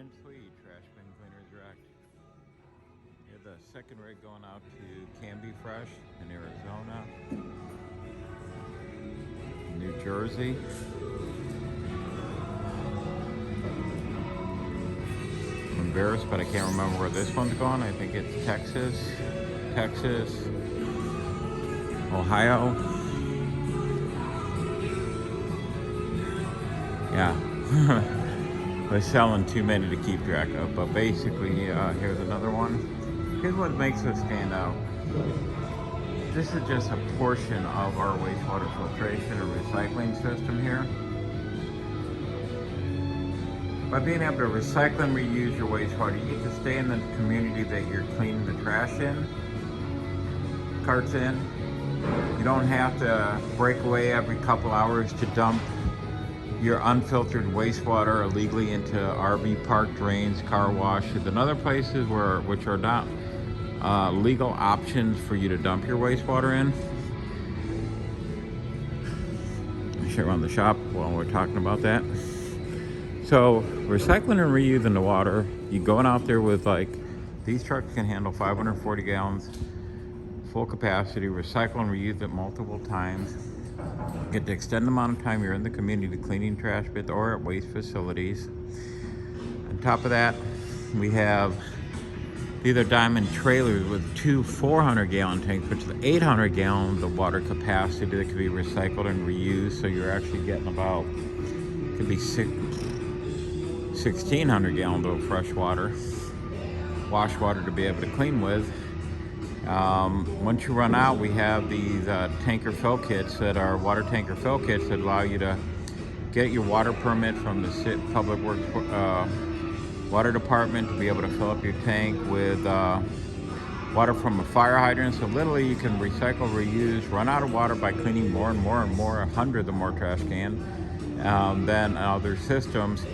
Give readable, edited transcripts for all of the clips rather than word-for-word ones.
and Tweed Trash Bin Cleaners Direct. We have the second rig going out to Canby Fresh in Arizona, New Jersey. I'm embarrassed, but I can't remember where this one's going. I think it's Texas, Ohio. Yeah. We're selling too many to keep track of, but basically, here's another one. Here's what makes us stand out. This is just a portion of our wastewater filtration and recycling system here. By being able to recycle and reuse your wastewater, you get to stay in the community that you're cleaning the trash in, carts in. You don't have to break away every couple hours to dump your unfiltered wastewater illegally into RV park drains, car washes, and other places which are not legal options for you to dump your wastewater in. I should run the shop while we're talking about that. So recycling and reusing the water, you going out there with, like, these trucks can handle 540 gallons, full capacity, recycle and reuse it multiple times. Get to extend the amount of time you're in the community cleaning trash bins or at waste facilities. On top of that, we have either diamond trailers with two 400-gallon tanks, which is 800 gallons of water capacity that can be recycled and reused. So you're actually getting about, could be 1,600 gallons of fresh water, wash water to be able to clean with. Once you run out, we have these tanker fill kits that are water tanker fill kits that allow you to get your water permit from the Public Works Water Department to be able to fill up your tank with water from a fire hydrant. So literally you can recycle, reuse, run out of water by cleaning more and more and more, hundreds of more trash cans than other systems.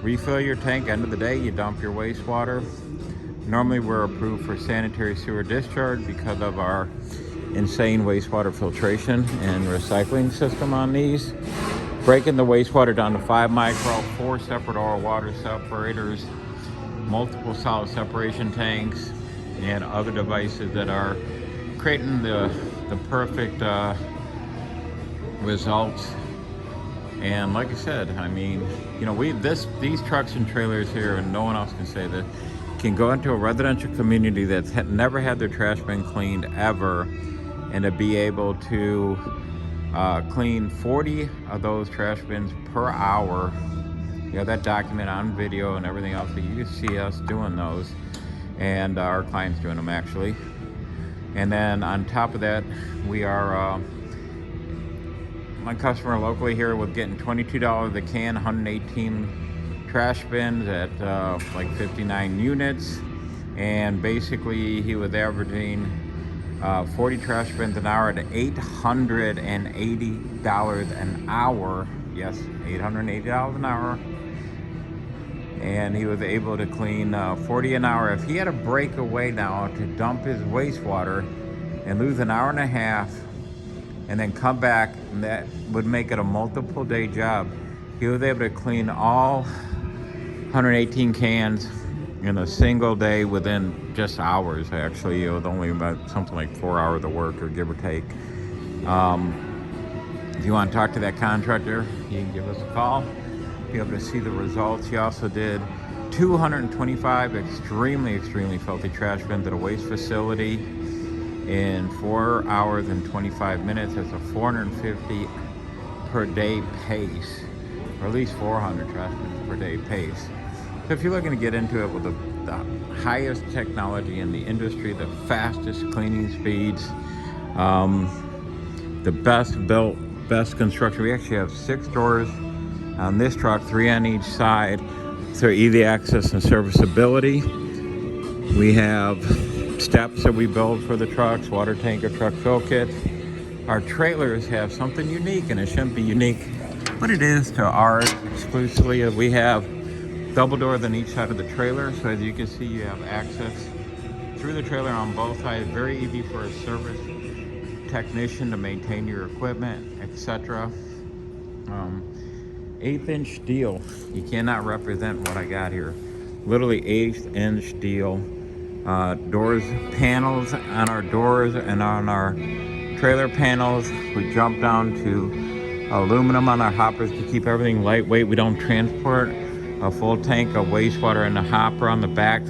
Refill your tank, end of the day, you dump your wastewater. Normally we're approved for sanitary sewer discharge because of our insane wastewater filtration and recycling system on these. Breaking the wastewater down to 5 micro, 4 separate oil water separators, multiple solid separation tanks, and other devices that are creating the perfect results. And like I said, I mean, you know, these trucks and trailers here, and no one else can say that, can go into a residential community that's never had their trash bin cleaned ever, and to be able to clean 40 of those trash bins per hour. You have that document on video and everything else, so you can see us doing those, and our clients doing them actually. And then on top of that, we are my customer locally here was getting $22 a can, 118 trash bins at like 59 units, and basically he was averaging 40 trash bins an hour at $880 an hour. Yes, $880 an hour. And he was able to clean 40 an hour. If he had to break away now to dump his wastewater and lose an hour and a half and then come back, and that would make it a multiple day job, he was able to clean all 118 cans in a single day within just hours. Actually, it was only about something like 4 hours of work, or give or take. If you want to talk to that contractor, you can give us a call, be able to see the results. He also did 225 extremely filthy trash bins at a waste facility in 4 hours and 25 minutes. That's a 450 per day pace, or at least 400 trash bins per day pace. So if you're looking to get into it with the highest technology in the industry, the fastest cleaning speeds, the best built, best construction. We actually have 6 doors on this truck, 3 on each side, so easy access and serviceability. We have steps that we build for the trucks, water tanker truck fill kits. Our trailers have something unique, and it shouldn't be unique, but it is to ours exclusively. We have double doors on each side of the trailer, so as you can see, you have access through the trailer on both sides. Very easy for a service technician to maintain your equipment, etc. 1/8 inch steel. You cannot represent what I got here. literally 1/8 inch steel. Doors, panels on our doors and on our trailer panels. We jump down to aluminum on our hoppers to keep everything lightweight. We don't transport a full tank of wastewater in the hopper on the back.